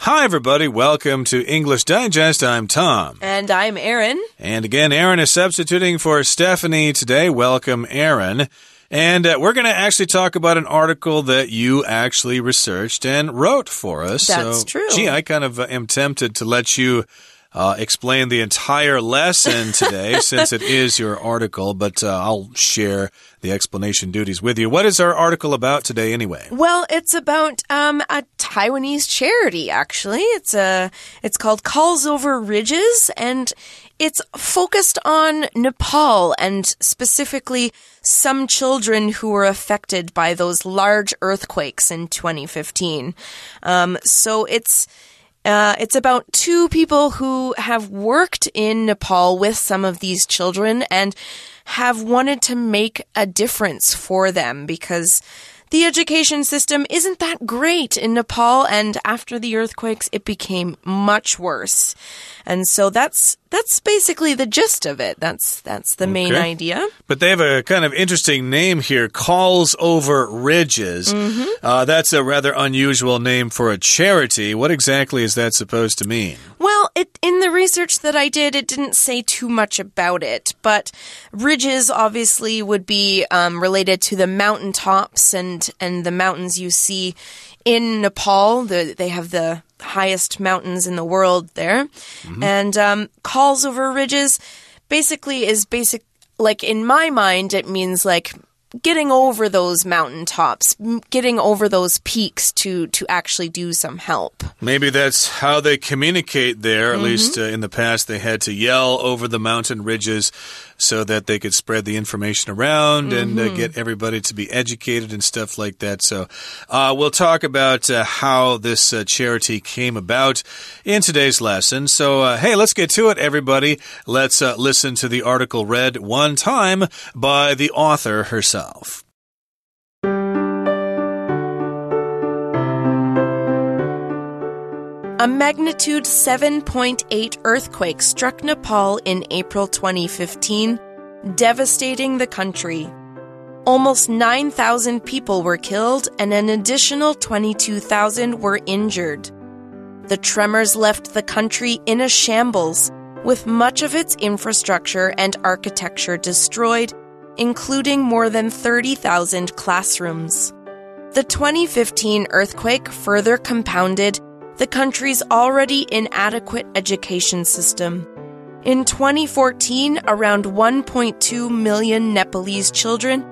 Hi, everybody. Welcome to English Digest. I'm Tom. And I'm Erin. And again, Erin is substituting for Stephanie today. Welcome, Erin. And we're going to actually talk about an article that you actually researched and wrote for us. That's true. Gee, I kind of am tempted to let you explain the entire lesson today since it is your article, but I'll share the explanation duties with you. What is our article about today anyway? Well, it's about a Taiwanese charity, actually. It's called Calls Over Ridges, and it's focused on Nepal and specifically some children who were affected by those large earthquakes in 2015. So it's about two people who have worked in Nepal with some of these children and have wanted to make a difference for them because the education system isn't that great in Nepal, and after the earthquakes, it became much worse. And so that's basically the gist of it. That's the main idea. But they have a kind of interesting name here, Calls Over Ridges. That's a rather unusual name for a charity. What exactly is that supposed to mean? Well, in the research that I did, it didn't say too much about it, but ridges obviously would be related to the mountaintops and the mountains you see in Nepal. They have the highest mountains in the world there. And calls over ridges basically is like in my mind, it means like getting over those mountaintops, getting over those peaks to actually do some help. Maybe that's how they communicate there. At least in the past, they had to yell over the mountain ridges so that they could spread the information around and get everybody to be educated and stuff like that. So we'll talk about how this charity came about in today's lesson. So, hey, let's get to it, everybody. Let's listen to the article read one time by the author herself. A magnitude 7.8 earthquake struck Nepal in April 2015, devastating the country. Almost 9,000 people were killed and an additional 22,000 were injured. The tremors left the country in a shambles, with much of its infrastructure and architecture destroyed, including more than 30,000 classrooms. The 2015 earthquake further compounded the country's already inadequate education system. In 2014, around 1.2 million Nepalese children,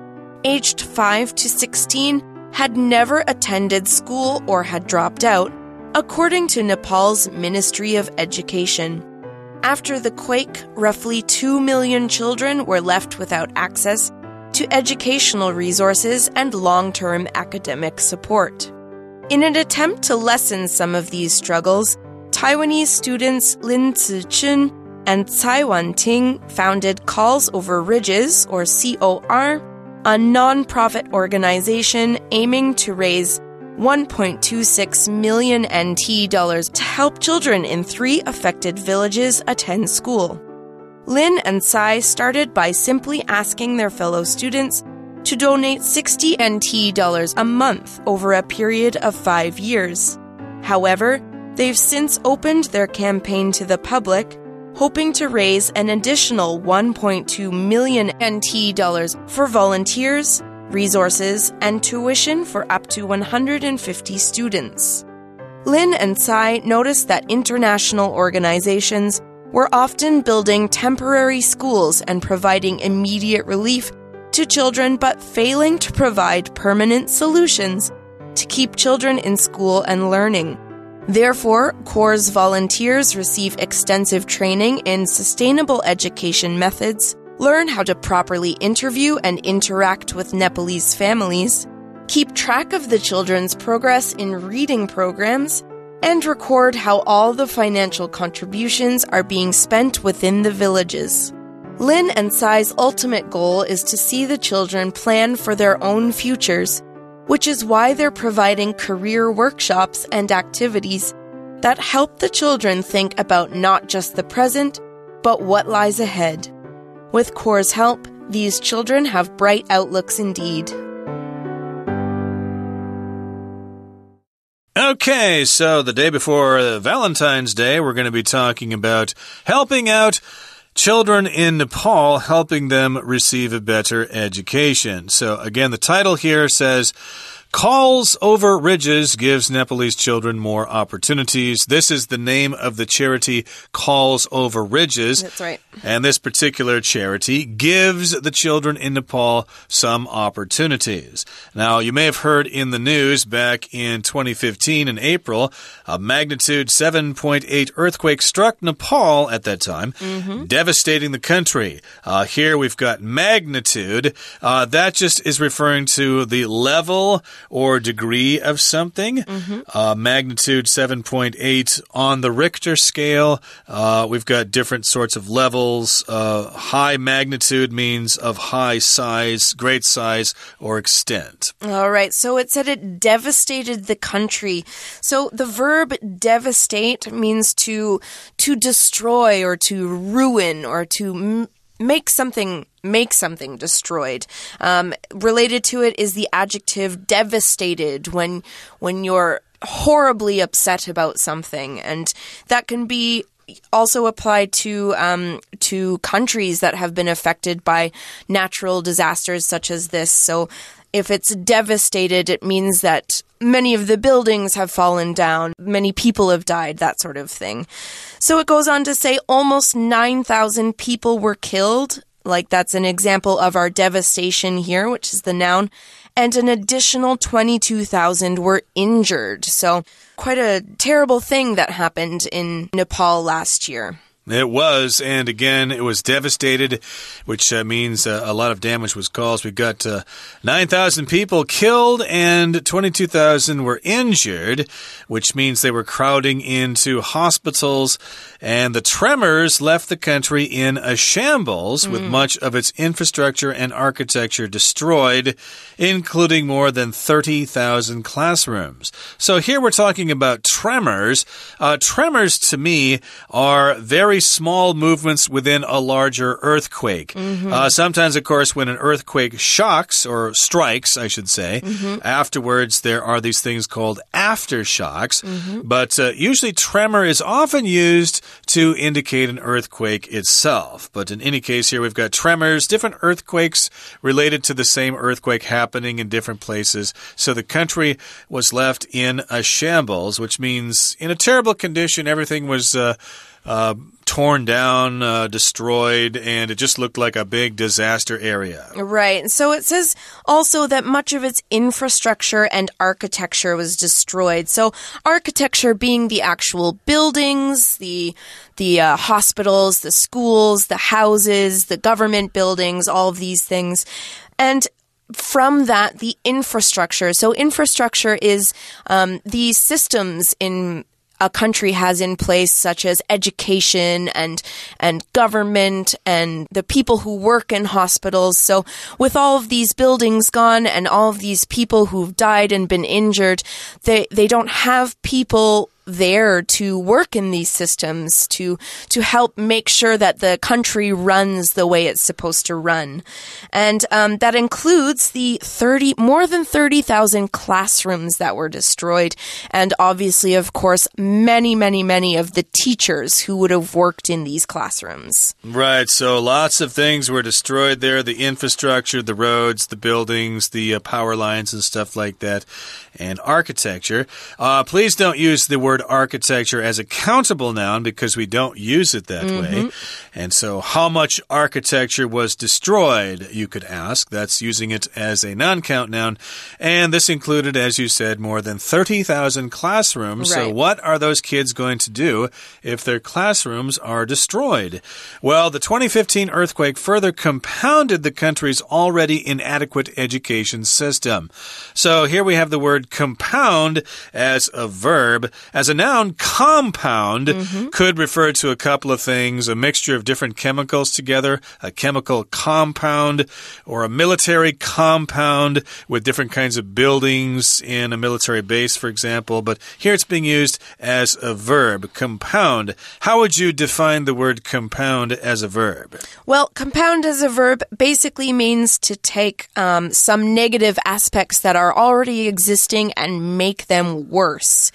aged 5 to 16, had never attended school or had dropped out, according to Nepal's Ministry of Education. After the quake, roughly 2 million children were left without access to educational resources and long-term academic support. In an attempt to lessen some of these struggles, Taiwanese students Lin Zichun and Tsai Wan-ting founded Calls Over Ridges, or COR, a non-profit organization aiming to raise 1.26 million NT dollars to help children in 3 affected villages attend school. Lin and Tsai started by simply asking their fellow students to donate 60 NT dollars a month over a period of 5 years. However, they've since opened their campaign to the public, hoping to raise an additional 1.2 million NT dollars for volunteers, resources, and tuition for up to 150 students. Lin and Tsai noticed that international organizations were often building temporary schools and providing immediate relief to children, but failing to provide permanent solutions to keep children in school and learning. Therefore, COR's volunteers receive extensive training in sustainable education methods, learn how to properly interview and interact with Nepalese families, keep track of the children's progress in reading programs, and record how all the financial contributions are being spent within the villages. Lin and Tsai's ultimate goal is to see the children plan for their own futures, which is why they're providing career workshops and activities that help the children think about not just the present, but what lies ahead. With COR's help, these children have bright outlooks indeed. Okay, so the day before Valentine's Day, we're going to be talking about helping out children in Nepal, helping them receive a better education. So again, the title here says, Calls Over Ridges gives Nepalese children more opportunities. This is the name of the charity, Calls Over Ridges. That's right. And this particular charity gives the children in Nepal some opportunities. Now, you may have heard in the news back in 2015 in April, a magnitude 7.8 earthquake struck Nepal at that time, devastating the country. Here we've got magnitude. That just is referring to the level or degree of something. Magnitude 7.8 on the Richter scale. We've got different sorts of levels. High magnitude means of high size, great size, or extent. All right, so it said it devastated the country. So the verb devastate means to destroy or to ruin or to make something destroyed. Related to it is the adjective devastated when you're horribly upset about something, and that can be also applied to countries that have been affected by natural disasters such as this. So if it's devastated, it means that many of the buildings have fallen down, many people have died, that sort of thing. So it goes on to say almost 9,000 people were killed. Like that's an example of our devastation here, which is the noun. And an additional 22,000 were injured. So quite a terrible thing that happened in Nepal last year. It was, and again, it was devastated, which means a lot of damage was caused. We've got 9,000 people killed and 22,000 were injured, which means they were crowding into hospitals, and the tremors left the country in a shambles with much of its infrastructure and architecture destroyed, including more than 30,000 classrooms. So here we're talking about tremors. Tremors, to me, are very small movements within a larger earthquake. Sometimes, of course, when an earthquake shocks or strikes, I should say, afterwards there are these things called aftershocks. But usually tremor is often used to indicate an earthquake itself. But in any case, here we've got tremors, different earthquakes related to the same earthquake happening in different places. So the country was left in a shambles, which means in a terrible condition. Everything was torn down, destroyed, and it just looked like a big disaster area. Right. So it says also that much of its infrastructure and architecture was destroyed. So architecture being the actual buildings, the hospitals, the schools, the houses, the government buildings, all of these things. And from that, the infrastructure. So infrastructure is the systems in a country has in place, such as education and government and the people who work in hospitals. So with all of these buildings gone and all of these people who've died and been injured, they don't have people there to work in these systems to help make sure that the country runs the way it's supposed to run. And that includes the more than 30,000 classrooms that were destroyed. And obviously, of course, many of the teachers who would have worked in these classrooms. Right. So lots of things were destroyed there. The infrastructure, the roads, the buildings, the power lines and stuff like that. And architecture. Please don't use the word architecture as a countable noun because we don't use it that way. And so how much architecture was destroyed, you could ask. That's using it as a non-count noun. And this included, as you said, more than 30,000 classrooms. Right. So what are those kids going to do if their classrooms are destroyed? Well, the 2015 earthquake further compounded the country's already inadequate education system. So here we have the word compound as a verb. As As a noun, compound could refer to a couple of things, a mixture of different chemicals together, a chemical compound, or a military compound with different kinds of buildings in a military base, for example. But here it's being used as a verb, compound. How would you define the word compound as a verb? Well, compound as a verb basically means to take some negative aspects that are already existing and make them worse.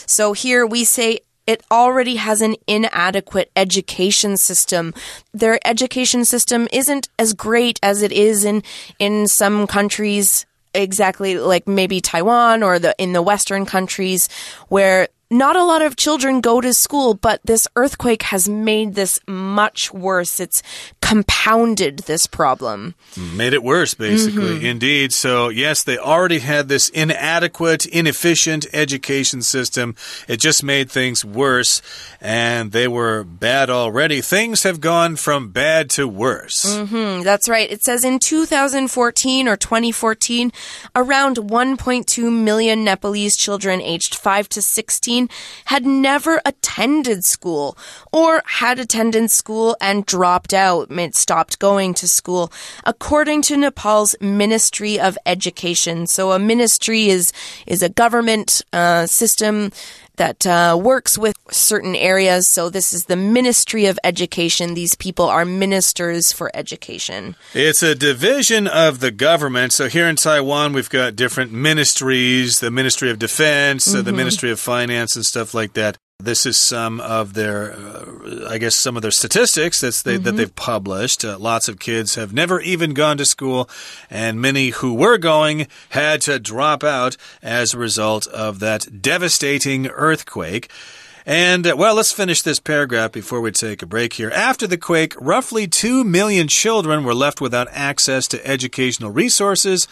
So here we say it already has an inadequate education system. Their education system isn't as great as it is in some countries, exactly like maybe Taiwan or in the Western countries, where not a lot of children go to school, but this earthquake has made this much worse. It's compounded this problem. Made it worse, basically. Indeed. So, yes, they already had this inadequate, inefficient education system. It just made things worse, and they were bad already. Things have gone from bad to worse. That's right. It says in 2014 or 2014, around 1.2 million Nepalese children aged 5 to 16 had never attended school or had attended school and dropped out. It stopped going to school, according to Nepal's Ministry of Education. So a ministry is a government system that works with certain areas. So this is the Ministry of Education. These people are ministers for education. It's a division of the government. So here in Taiwan, we've got different ministries, the Ministry of Defense, the Ministry of Finance and stuff like that. This is some of their, some of their statistics that they've published. Lots of kids have never even gone to school, and many who were going had to drop out as a result of that devastating earthquake. And, let's finish this paragraph before we take a break here. After the quake, roughly 2 million children were left without access to educational resources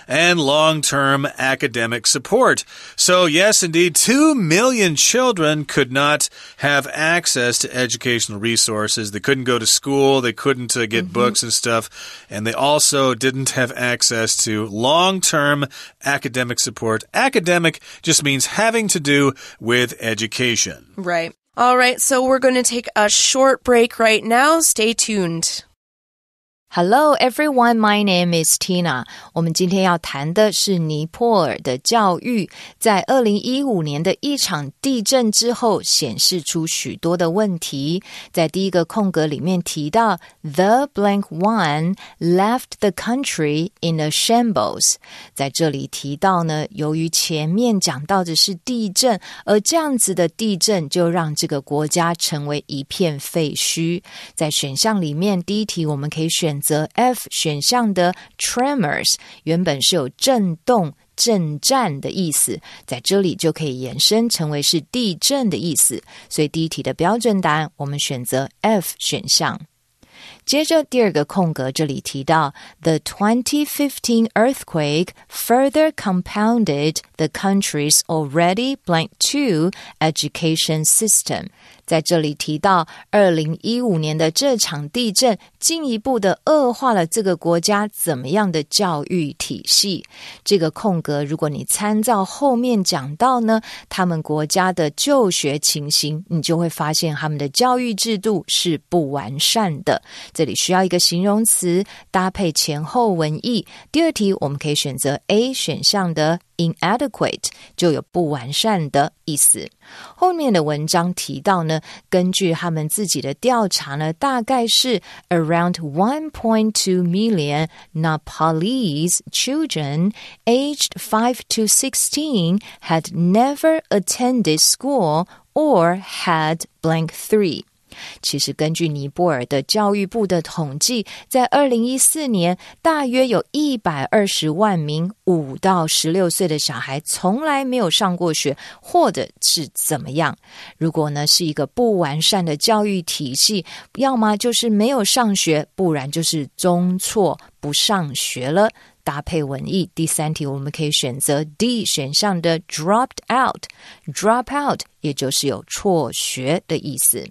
and long-term academic support. So, yes, indeed, 2 million children could not have access to educational resources. They couldn't go to school. They couldn't get books and stuff. And they also didn't have access to long-term academic support. Academic just means having to do with education. Right. All right, so we're going to take a short break right now. Stay tuned. Hello everyone, my name is Tina. 我们今天要谈的是尼泊尔的教育，在2015年的一场地震之后显示出许多的问题。在第一个空格里面提到 The blank one left the country in a shambles. 在这里提到呢，由于前面讲到的是地震，而这样子的地震就让这个国家成为一片废墟。在选项里面，第一题我们可以选择 F 选项的 tremors， 原本是有震动震颤的意思，在这里就可以延伸成为是地震的意思，所以第一题的标准答案我们选择 F 选项。接着第二个空格这里提到 The 2015 earthquake further compounded the country's already blank 2 education system. 在这里提到2015年的这场地震进一步的恶化了这个国家怎么样的教育体系。这个空格如果你参照后面讲到呢，他们国家的就学情形，你就会发现他们的教育制度是不完善的。这里需要一个形容词搭配前后文意。第二题我们可以选择 A 选项的inadequate， 就有不完善的意思。后面的文章提到呢，根据他们自己的调查呢，大概是 around 1.2 million Nepalese children aged 5 to 16 had never attended school or had blank 3。其实根据尼泊尔的教育部的统计，在2014年大约有120万名5到16岁的小孩从来没有上过学，或者是怎么样。如果呢是一个不完善的教育体系，要么就是没有上学，不然就是中辍不上学了。搭配文意，第三题我们可以选择 D 选项的 dropped out。 drop out 也就是有辍学的意思。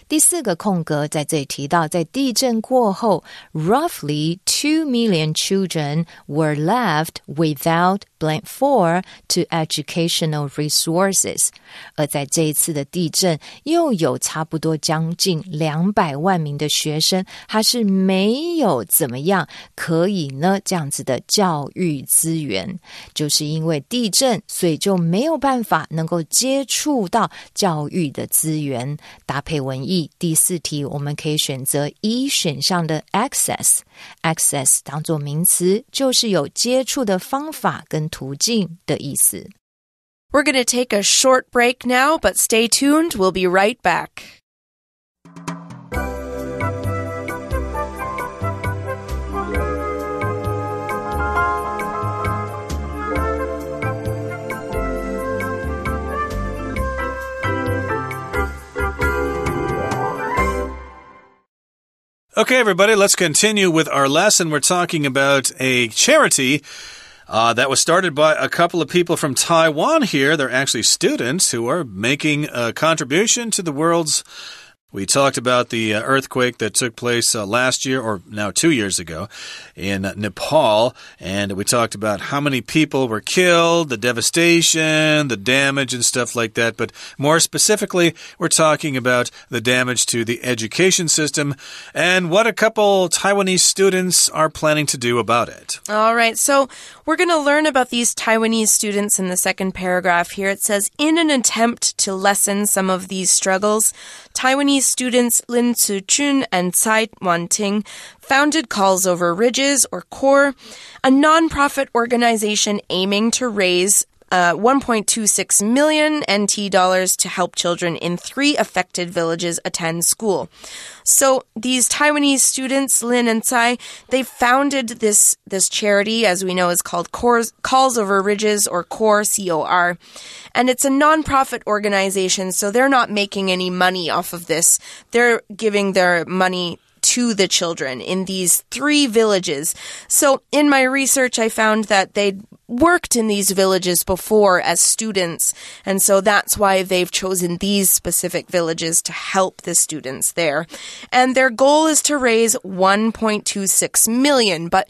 第4个空格在这里提到，在地震过后 roughly 2 million children were left without blank 4 to educational resources. 而在这一次的地震，又有差不多将近200万名的学生，他是没有怎么样可以呢这样子的教育资源，就是因为地震，所以就没有办法能够接触到教育的资源。搭配文意，第4题我们可以选择E 选项的 access 当作名词，就是有接触的方法跟途径的意思。We're going to take a short break now, but stay tuned. We'll be right back. Okay, everybody, let's continue with our lesson. We're talking about a charity that was started by a couple of people from Taiwan here. They're actually students who are making a contribution to the world's... We talked about the earthquake that took place last year, or now 2 years ago, in Nepal. And we talked about how many people were killed, the devastation, the damage, and stuff like that. But more specifically, we're talking about the damage to the education system and what a couple Taiwanese students are planning to do about it. All right, so we're going to learn about these Taiwanese students in the second paragraph here. It says, in an attempt to lessen some of these struggles, Taiwanese students Lin Tzu-chun and Tsai Wan-ting founded Calls Over Ridges, or CORE, a nonprofit organization aiming to raise 1.26 million NT dollars to help children in 3 affected villages attend school. So these Taiwanese students, Lin and Tsai, they founded this charity, as we know, is called Calls Over Ridges, or CORE, C-O-R. And it's a nonprofit organization, so they're not making any money off of this. They're giving their money to the children in these 3 villages. So in my research, I found that they'd worked in these villages before as students, and so that's why they've chosen these specific villages to help the students there. And their goal is to raise 1.26 million, but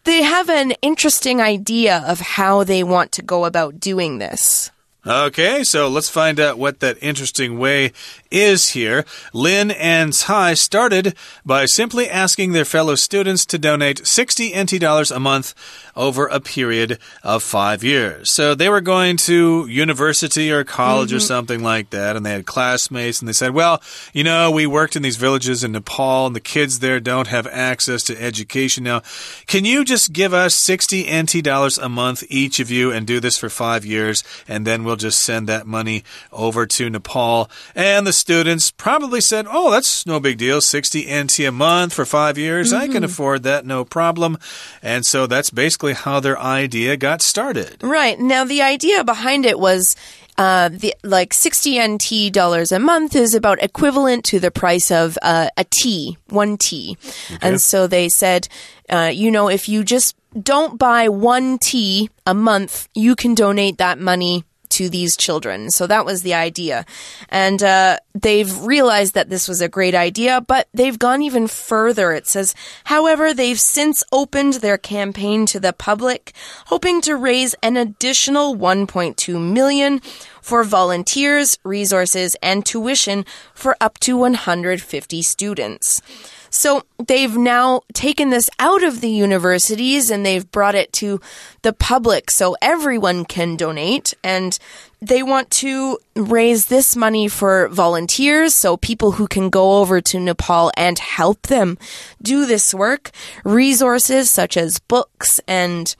they have an interesting idea of how they want to go about doing this. Okay, so let's find out what that interesting way is here. Lin and Tsai started by simply asking their fellow students to donate 60 NT dollars a month over a period of 5 years. So they were going to university or college or something like that, and they had classmates, and they said, well, you know, we worked in these villages in Nepal, and the kids there don't have access to education now. Can you just give us 60 NT dollars a month, each of you, and do this for 5 years, and then we'll just send that money over to Nepal? And the students probably said, oh, that's no big deal, 60 NT a month for 5 years. I can afford that, no problem. And so that's basically how their idea got started. Right. Now, the idea behind it was like 60 NT dollars a month is about equivalent to the price of a tea, 1 tea. Okay. And so they said, you know, if you just don't buy 1 tea a month, you can donate that money to these children. So that was the idea. And they've realized that this was a great idea, but they've gone even further. It says, however, they've since opened their campaign to the public, hoping to raise an additional 1.2 million for volunteers, resources, and tuition for up to 150 students. So they've now taken this out of the universities and they've brought it to the public so everyone can donate. And they want to raise this money for volunteers, so people who can go over to Nepal and help them do this work. Resources such as books and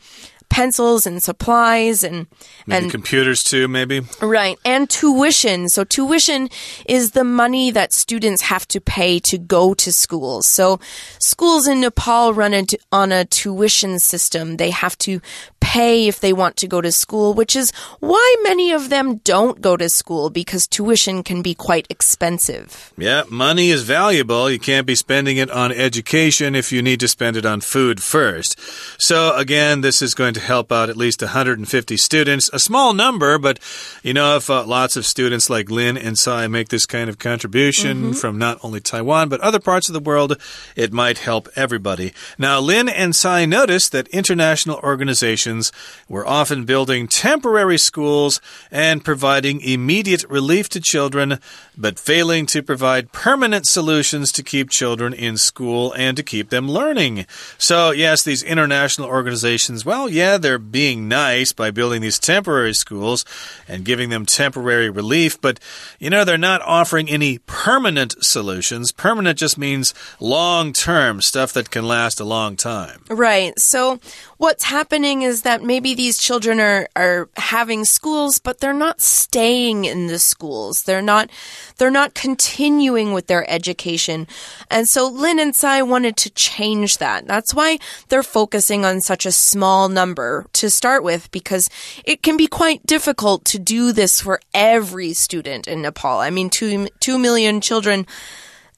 pencils and supplies and computers too, maybe. Right. And tuition. So tuition is the money that students have to pay to go to schools. So schools in Nepal run on a tuition system. They have to pay if they want to go to school, which is why many of them don't go to school, because tuition can be quite expensive. Yeah, money is valuable. You can't be spending it on education if you need to spend it on food first. So again, this is going to help out at least 150 students. A small number, but you know, if lots of students like Lynn and Sai make this kind of contribution from not only Taiwan, but other parts of the world, it might help everybody. Now, Lynn and Sai noticed that international organizations were often building temporary schools and providing immediate relief to children, but failing to provide permanent solutions to keep children in school and to keep them learning. So, yes, these international organizations, well, yeah, they're being nice by building these temporary schools and giving them temporary relief, but, you know, they're not offering any permanent solutions. Permanent just means long-term, stuff that can last a long time. Right. So what's happening is that maybe these children are having schools, but they're not staying in the schools. They're not continuing with their education. And so Lynn and Sai wanted to change that. That's why they're focusing on such a small number to start with, because it can be quite difficult to do this for every student in Nepal. I mean, 2 million children.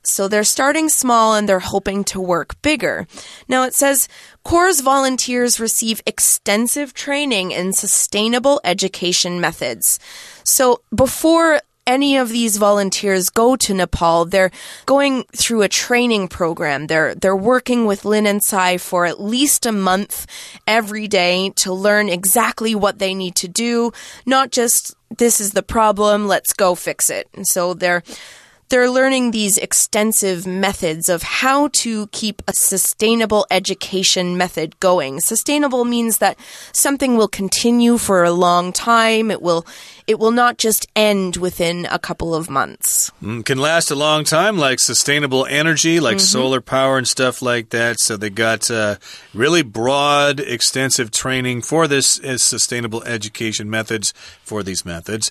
So they're starting small and they're hoping to work bigger. Now it says, Corps volunteers receive extensive training in sustainable education methods. So before any of these volunteers go to Nepal, they're going through a training program. They're working with Lynn and Sai for at least a month every day to learn exactly what they need to do, not just, this is the problem, let's go fix it. And so they're learning these extensive methods of how to keep a sustainable education method going. Sustainable means that something will continue for a long time. It will not just end within a couple of months. Can last a long time, like sustainable energy, like solar power and stuff like that. So they got really broad, extensive training for this sustainable education methods, for these methods.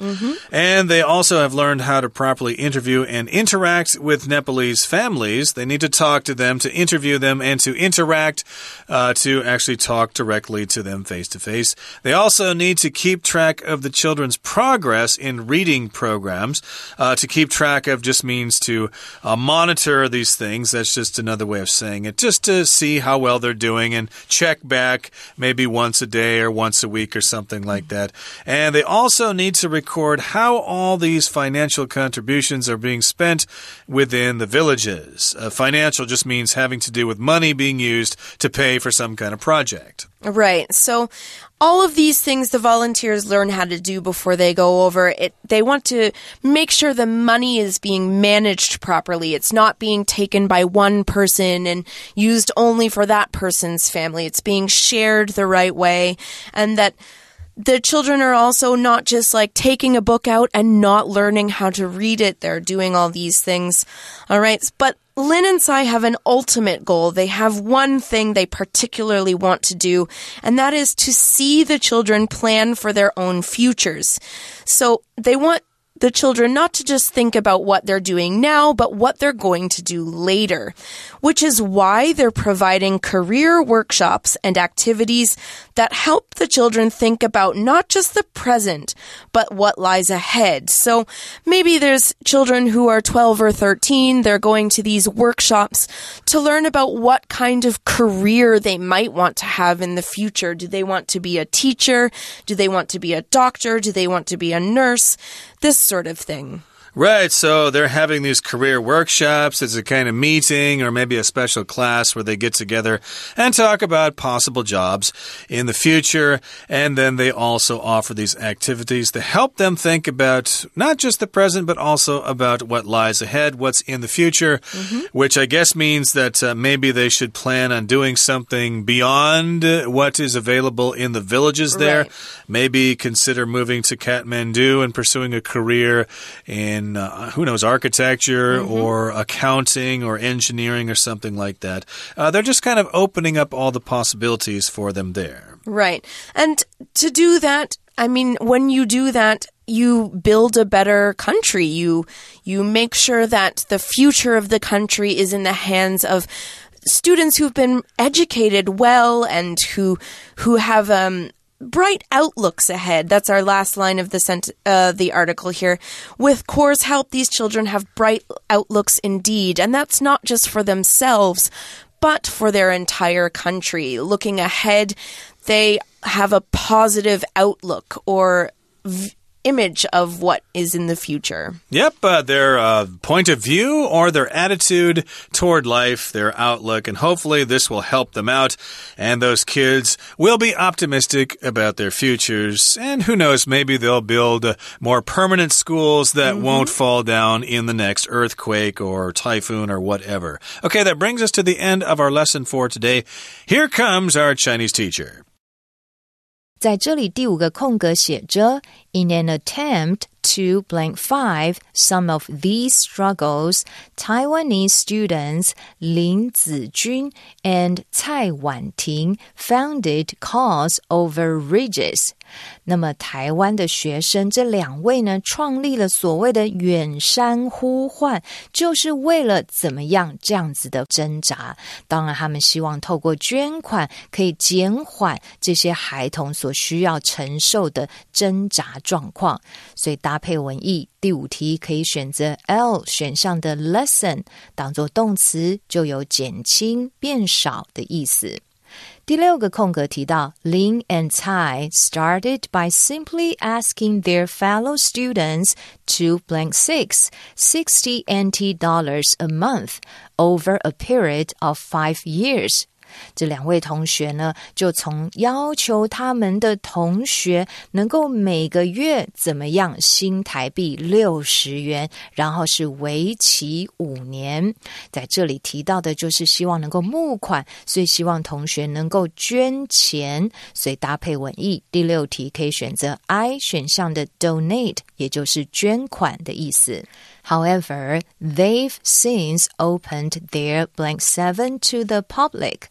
And they also have learned how to properly interview and interact with Nepalese families. They need to talk to them, to interview them, and to interact, to actually talk directly to them face to face. They also need to keep track of the children's progress in reading programs. To keep track of just means to monitor these things. That's just another way of saying it. Just to see how well they're doing and check back maybe once a day or once a week or something like that. And they also need to record how all these financial contributions are being spent within the villages. Financial just means having to do with money being used to pay for some kind of project. Right. So all of these things the volunteers learn how to do before they go over it. They want to make sure the money is being managed properly. It's not being taken by one person and used only for that person's family. It's being shared the right way, and that the children are also not just like taking a book out and not learning how to read it. They're doing all these things. All right. But Lynn and Sai have an ultimate goal. They have one thing they particularly want to do, and that is to see the children plan for their own futures. So they want the children not to just think about what they're doing now, but what they're going to do later, which is why they're providing career workshops and activities that help the children think about not just the present, but what lies ahead. So maybe there's children who are 12 or 13. They're going to these workshops to learn about what kind of career they might want to have in the future. Do they want to be a teacher? Do they want to be a doctor? Do they want to be a nurse? This sort of thing. Right, so they're having these career workshops. It's a kind of meeting or maybe a special class where they get together and talk about possible jobs in the future. And then they also offer these activities to help them think about not just the present, but also about what lies ahead, what's in the future, which I guess means that maybe they should plan on doing something beyond what is available in the villages there. Right. Maybe consider moving to Kathmandu and pursuing a career in who knows, architecture or accounting or engineering or something like that. They're just kind of opening up all the possibilities for them there. Right. And to do that, I mean, when you do that, you build a better country. You make sure that the future of the country is in the hands of students who've been educated well and who have bright outlooks ahead. That's our last line of the article here. With CORE's help, these children have bright outlooks indeed, and that's not just for themselves, but for their entire country. Looking ahead, they have a positive outlook or image of what is in the future. Yep, their point of view or their attitude toward life, their outlook, and hopefully this will help them out, and those kids will be optimistic about their futures, and who knows, maybe they'll build more permanent schools that won't fall down in the next earthquake or typhoon or whatever. Okay, that brings us to the end of our lesson for today. Here comes our Chinese teacher. 在这里第5个空格写着 In an attempt to blank 5 some of these struggles, Taiwanese students Lin Zijun and Cai Wanting founded cause over ridges. 那么台湾的学生这2位呢，创立了所谓的远山呼唤，就是为了怎么样这样子的挣扎。当然他们希望透过捐款可以减缓这些孩童所需要承受的挣扎状况，所以搭配文意第5题可以选择 L 选项的 lesson 当作动词，就有减轻变少的意思。第6个空格提到 Lin and Cai started by simply asking their fellow students to blank 60 NT dollars a month over a period of 5 years. 这2位同学呢，就从要求他们的同学能够每个月怎么样新台币60元，然后是为期5年。在这里提到的就是希望能够募款，所以希望同学能够捐钱，所以搭配文意第6题可以选择 I 选项的 donate， 也就是捐款的意思。However, they've since opened their blank 7 to the public.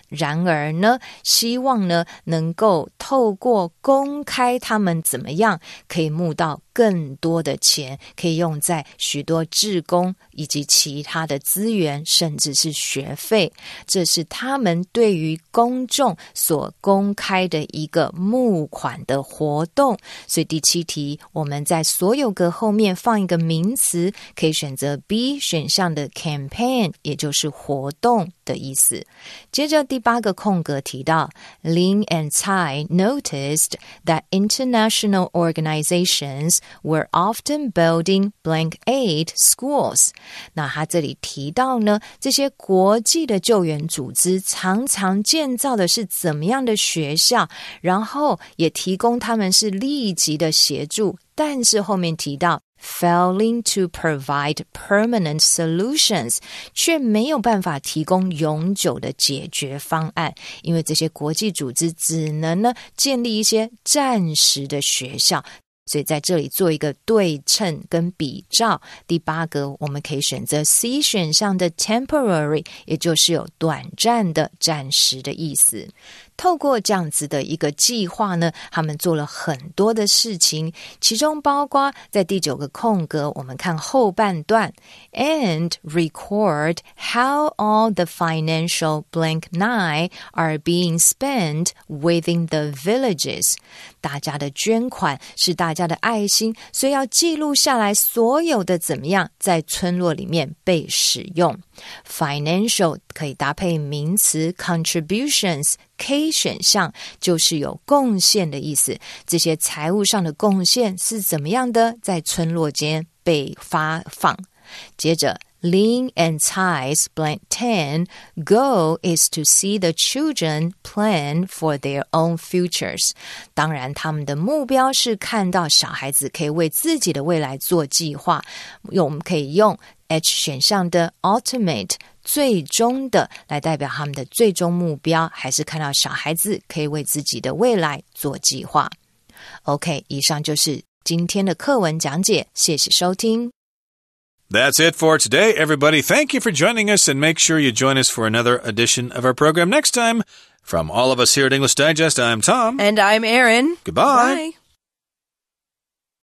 然而呢，希望呢能够透过公开他们怎么样可以募到更多的钱，可以用在许多志工以及其他的资源，甚至是学费。这是他们对于公众所公开的一个募款的活动。所以第7题，我们在所有格后面放一个名词，可以选择 B 选项的 campaign， 也就是活动的意思。接着第8个空格提到 Lin and Cai noticed that international organizations were often building blank aid schools. 那他这里提到呢，这些国际的救援组织常常建造的是怎么样的学校，然后也提供他们是立即的协助，但是后面提到failing to provide permanent solutions， 却没有办法提供永久的解决方案，因为这些国际组织只能呢建立一些暂时的学校，所以在这里做一个对称跟比照。第8个我们可以选择 C 选项的 temporary， 也就是有短暂的暂时的意思。透过这样子的一个计划呢，他们做了很多的事情，其中包括在第9个空格，我们看后半段 and record how all the financial blank 9 are being spent within the villages。 大家的捐款是大家的爱心，所以要记录下来所有的怎么样在村落里面被使用。 financial 可以搭配名词 contributions， K 选项就是有贡献的意思，这些财务上的贡献是怎么样的在村落间被发放。接着Lin and Cai's blank 10 goal is to see the children plan for their own futures. 当然他们的目标是看到小孩子可以为自己的未来做计划，我们可以用 H 选项的 ultimate 最终的来代表他们的最终目标，还是看到小孩子可以为自己的未来做计划。 OK， 以上就是今天的课文讲解，谢谢收听。That's it for today, everybody. Thank you for joining us, and make sure you join us for another edition of our program next time. From all of us here at English Digest, I'm Tom. And I'm Erin. Goodbye. Bye.